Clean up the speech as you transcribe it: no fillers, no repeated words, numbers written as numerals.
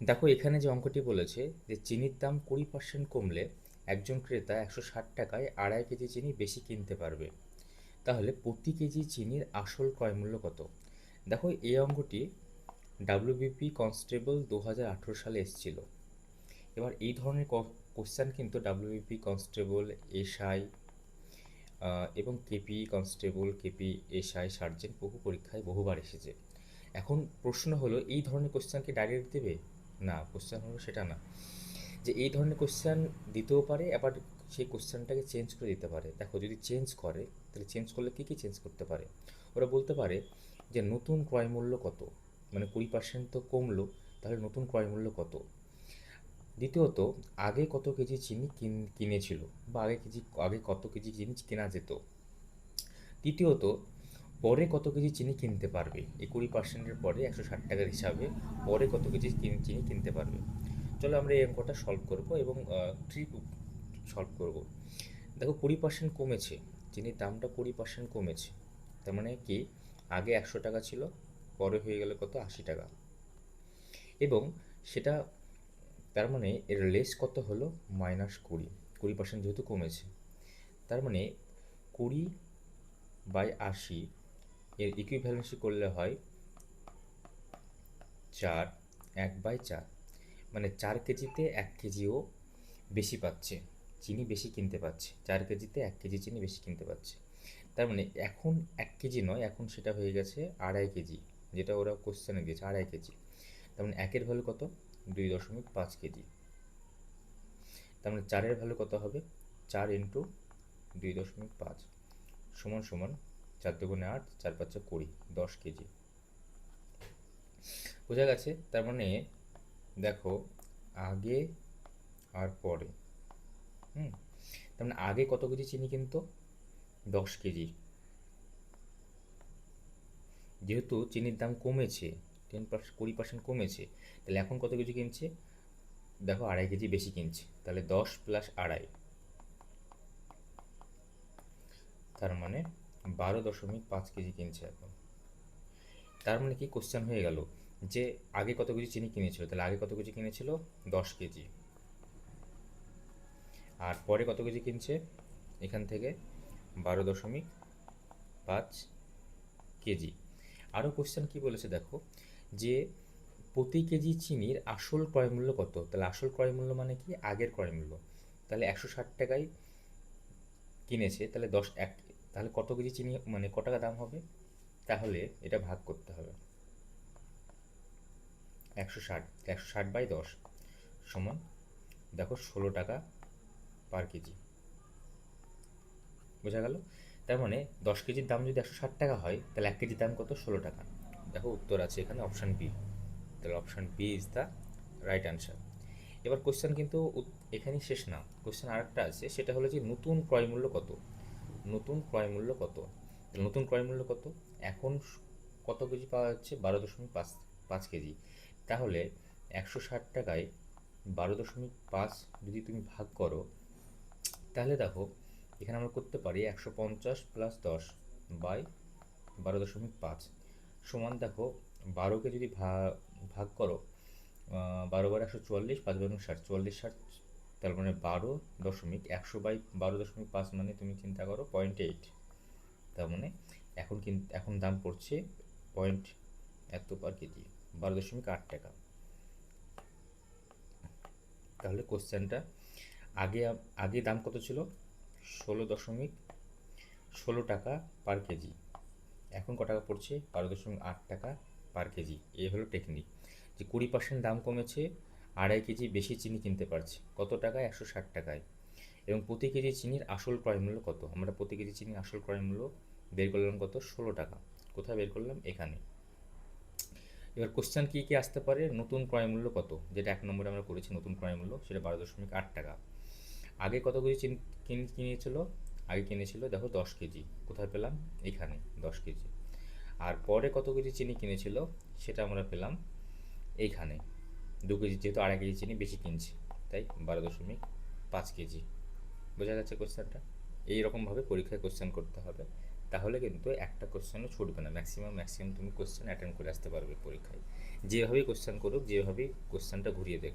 দেখো এখানে যে অঙ্কটি বলেছে যে চিনির দাম 20% কমলে একজন ক্রেতা 160 টাকায় 2.5 কেজি চিনি বেশি কিনতে পারবে। তাহলে প্রতি কেজি চিনির আসল ক্রয় মূল্য কত? দেখো এই অঙ্কটি ডাব্লিউবিপি কনস্টেবল 2018 সালে এসেছিল। এবার এই ধরনের কোশ্চেন কিন্তু ডাব্লিউবিপি কনস্টেবল, এসআই এবং KP constable, KP SI, sergeant বহু পরীক্ষায় বহুবার এসেছে। এখন প্রশ্ন হলো এই ধরনের কোশ্চেন কি ডাইরেক্ট দেবে? না, কোশ্চেন হলো সেটা না। যে এই ধরনের কোশ্চেন দিতেও পারে, আবার সেই কোশ্চেনটাকে চেঞ্জ করে দিতে পারে। দেখো যদি চেঞ্জ করে তাহলে চেঞ্জ করলে কী কী চেঞ্জ করতে পারে? ওরা বলতে পারে যে নতুন ক্রয় মূল্য কত, মানে 20% তো কমলো, তাহলে নতুন ক্রয় মূল্য কত। দ্বিতীয়ত, আগে কত কেজি চিনি কিনেছিল, বা আগে কত কেজি চিনি কেনা যেত। তৃতীয়ত, পরে কত কেজি চিনি কিনতে পারবে, এই 20%-এর পরে 160 টাকার হিসাবে পরে কত কেজি চিনি কিনতে পারবে। চলো আমরা এই অঙ্কটা সলভ করব এবং ট্রিক সলভ করব। দেখো 20% কমেছে, চিনির দামটা 20% কমেছে, তার মানে কি আগে 100 টাকা ছিল, পরে হয়ে গেল কত, 80 টাকা। এবং সেটা তার মানে এর লেস কত হলো, -20, 20% যেহেতু কমেছে। তার মানে 20/80 এর ইকুইভ্যালেন্সি করলে হয় 4, 1/4, মানে 4 কেজিতে 1 কেজিও বেশি পাচ্ছে, চিনি বেশি কিনতে পাচ্ছে, 4 কেজিতে 1 কেজি চিনি বেশি কিনতে পাচ্ছে। তার মানে এখন 1 কেজি নয়, এখন সেটা হয়ে গেছে 2.5 কেজি, যেটা ওরা কোশ্চেনে দিয়েছে 2.5 কেজি। তার মানে একের ভ্যালু কত, 2.5 কেজি। তার মানে চারের ভ্যালু কত হবে, 4 × 2.5 সমান সমান 4 × 2 = 8, 4 × 5 = 20, 10 কেজি। বোঝা গেছে? তার মানে দেখো আগে আর পরে, হুম, তার মানে আগে কত কেজি চিনি কিনতো, 10 কেজি। যেহেতু চিনির দাম কমেছে, 20% কমেছে, তাহলে এখন কত কেজি কিনছে, দেখো 2.5 কেজি বেশি কিনছে, তাহলে 10 + 2.5, তার মানে 12.5 কেজি কিনছে এখন। তার মানে কি কোশ্চেন হয়ে গেল যে আগে কত কেজি চিনি কিনেছিল, তাহলে আগে কত কেজি কিনেছিল, 10 কেজি, আর পরে কত কেজি কিনছে, এখান থেকে 12.5 কেজি। আরও কোশ্চেন কি বলেছে দেখো, যে প্রতি কেজি চিনির আসল ক্রয় মূল্য কত। তাহলে আসল ক্রয় মূল্য মানে কি, আগের ক্রয় মূল্য। তাহলে 160 টাকায় কিনেছে, তাহলে তাহলে কত কেজি চিনি মানে ক টাকা দাম হবে, তাহলে এটা ভাগ করতে হবে 160, 160/10 সমান দেখো 16 টাকা পার কেজি। বোঝা গেল? তার মানে 10 কেজির দাম যদি 160 টাকা হয়, তাহলে 1 কেজির দাম কত, 16 টাকা। দেখো উত্তর আছে এখানে অপশান বি। তাহলে option B is the right answer. এবার কোশ্চেন কিন্তু এখানেই শেষ না, কোশ্চেন আরেকটা আছে, সেটা হলো যে নতুন ক্রয় মূল্য কত। নতুন ক্রয় মূল্য কত, তাহলে নতুন ক্রয় মূল্য কত, এখন কত কেজি পাওয়া যাচ্ছে, 12.5 কেজি। তাহলে 160 টাকায় 12.5 যদি তুমি ভাগ করো, তাহলে দেখো এখানে আমরা করতে পারি 150 + 10 বাই 12.5 সমান দেখো 12কে যদি ভাগ করো, 12 বার 144, 5 × 60, 44, 60, তার মানে 12.100/12.5 মানে তুমি চিন্তা করো 0.8। তার মানে এখন দাম পড়ছে পয়েন্ট এত পার কেজি, 12.8 টাকা। তাহলে কোশ্চেনটা আগে আগে দাম কত ছিল, 16.16 টাকা পার কেজি, এখন ক টাকা পড়ছে, 12.8 টাকা পার কেজি। এই হলো টেকনিক, যে 20% দাম কমেছে, 2.5 কেজি বেশি চিনি কিনতে পারছে, কত টাকায়, 160 টাকায়। এবং প্রতি কেজি চিনির আসল ক্রয় মূল্য কত, আমরা প্রতি কেজি চিনির আসল ক্রয় মূল্য বের করলাম কত, 16 টাকা। কোথায় বের করলাম, এখানে। এবার কোশ্চেন কী কী আসতে পারে, নতুন ক্রয় মূল্য কত, যেটা 1 নম্বরে আমরা করেছি, নতুন ক্রয় মূল্য সেটা 12.8 টাকা। আগে কত কেজি চিনি কিনেছিল, আগে কিনেছিল দেখো 10 কেজি, কোথায় পেলাম, এখানে 10 কেজি। আর পরে কত কেজি চিনি কিনেছিল, সেটা আমরা পেলাম এইখানে 2 কেজি, যেহেতু 2.5 কেজি চিনি বেশি কিনছে, তাই 12.5 কেজি। বোঝা যাচ্ছে কোশ্চেনটা? এইরকমভাবে পরীক্ষায় কোশ্চেন করতে হবে, তাহলে কিন্তু একটা কোশ্চেনও ছুটবে না, ম্যাক্সিমাম তুমি কোশ্চেন অ্যাটেন্ড করে আসতে পারবে পরীক্ষায়। যেভাবেই কোশ্চেন করুক, যেভাবেই কোশ্চেনটা ঘুরিয়ে দেখ।